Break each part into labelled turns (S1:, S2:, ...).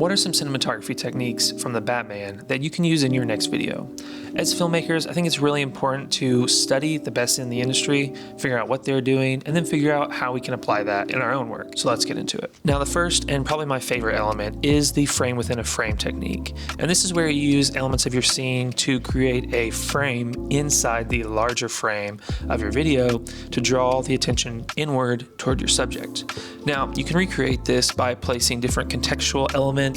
S1: What are some cinematography techniques from the Batman that you can use in your next video? As filmmakers, I think it's really important to study the best in the industry, figure out what they're doing, and then figure out how we can apply that in our own work. So let's get into it. Now, the first and probably my favorite element is the frame within a frame technique. And this is where you use elements of your scene to create a frame inside the larger frame of your video to draw the attention inward toward your subject. Now, you can recreate this by placing different contextual elements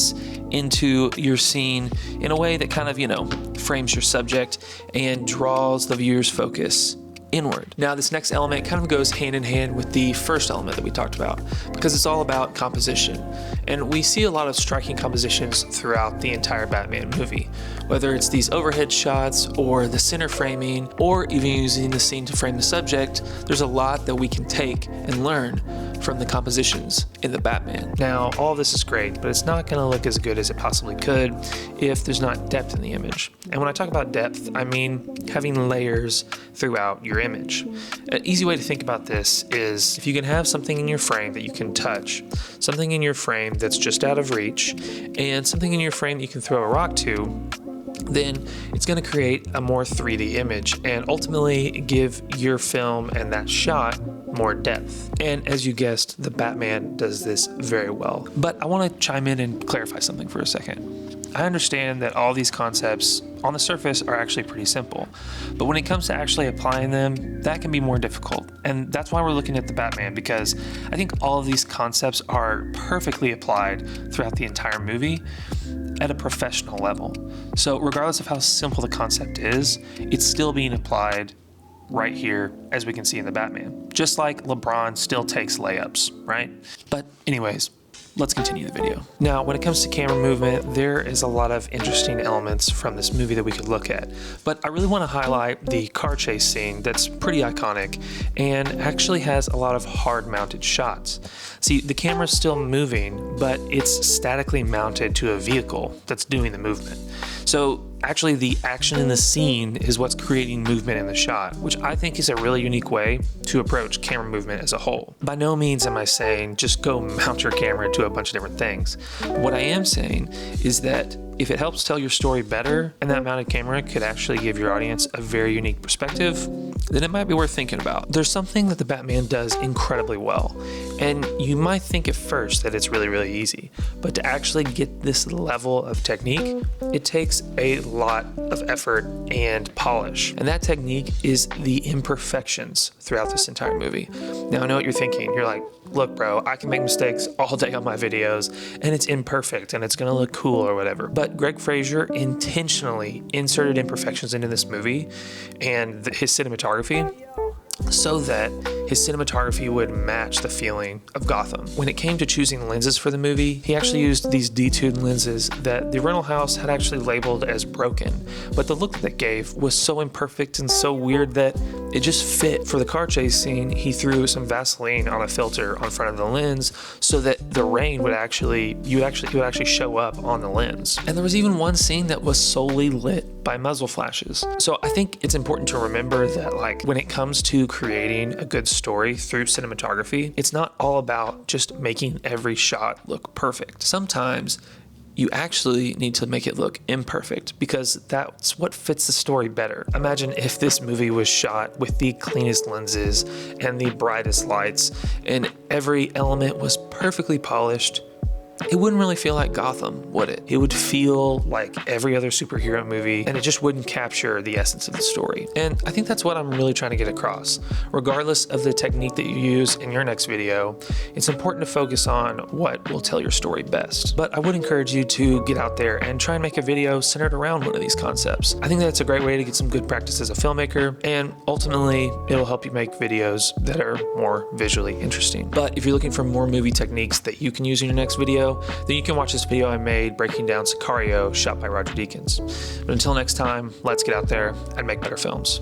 S1: into your scene in a way that kind of, frames your subject and draws the viewer's focus inward. Now, this next element kind of goes hand in hand with the first element that we talked about because it's all about composition. And we see a lot of striking compositions throughout the entire Batman movie, whether it's these overhead shots or the center framing or even using the scene to frame the subject. There's a lot that we can take and learn from the compositions in the Batman. Now, all of this is great, but it's not gonna look as good as it possibly could if there's not depth in the image. And when I talk about depth, I mean having layers throughout your image. An easy way to think about this is if you can have something in your frame that you can touch, something in your frame that's just out of reach, and something in your frame that you can throw a rock to, then it's going to create a more 3D image and ultimately give your film and that shot more depth. And as you guessed, the Batman does this very well. But I want to chime in and clarify something for a second. I understand that all these concepts on the surface are actually pretty simple, but when it comes to actually applying them, that can be more difficult. And that's why we're looking at the Batman, because I think all of these concepts are perfectly applied throughout the entire movie at a professional level. So regardless of how simple the concept is, it's still being applied right here, as we can see in the Batman. Just like LeBron still takes layups, right? But anyways, let's continue the video. Now, when it comes to camera movement, there is a lot of interesting elements from this movie that we could look at. But I really want to highlight the car chase scene that's pretty iconic and actually has a lot of hard mounted shots. See, the camera's still moving, but it's statically mounted to a vehicle that's doing the movement. So actually the action in the scene is what's creating movement in the shot, which I think is a really unique way to approach camera movement as a whole. By no means am I saying just go mount your camera to a bunch of different things. What I am saying is that if it helps tell your story better and that mounted camera could actually give your audience a very unique perspective, then it might be worth thinking about. There's something that the Batman does incredibly well, and you might think at first that it's really, really easy, but to actually get this level of technique, it takes a lot of effort and polish. And that technique is the imperfections throughout this entire movie. Now, I know what you're thinking. You're like, look, bro, I can make mistakes all day on my videos and it's imperfect and it's gonna look cool or whatever. But Greig Fraser intentionally inserted imperfections into this movie and his cinematography so that his cinematography would match the feeling of Gotham. When it came to choosing lenses for the movie, he actually used these detuned lenses that the rental house had actually labeled as broken, but the look that it gave was so imperfect and so weird that it just fit. For the car chase scene, he threw some Vaseline on a filter on front of the lens so that the rain would actually show up on the lens. And there was even one scene that was solely lit by muzzle flashes. So I think it's important to remember that when it comes to creating a good story through cinematography, it's not all about just making every shot look perfect. Sometimes you actually need to make it look imperfect because that's what fits the story better. Imagine if this movie was shot with the cleanest lenses and the brightest lights and every element was perfectly polished. It wouldn't really feel like Gotham, would it? It would feel like every other superhero movie, and it just wouldn't capture the essence of the story. And I think that's what I'm really trying to get across. Regardless of the technique that you use in your next video, it's important to focus on what will tell your story best. But I would encourage you to get out there and try and make a video centered around one of these concepts. I think that's a great way to get some good practice as a filmmaker, and ultimately, it'll help you make videos that are more visually interesting. But if you're looking for more movie techniques that you can use in your next video, then you can watch this video I made breaking down Sicario, shot by Roger Deakins. But until next time, let's get out there and make better films.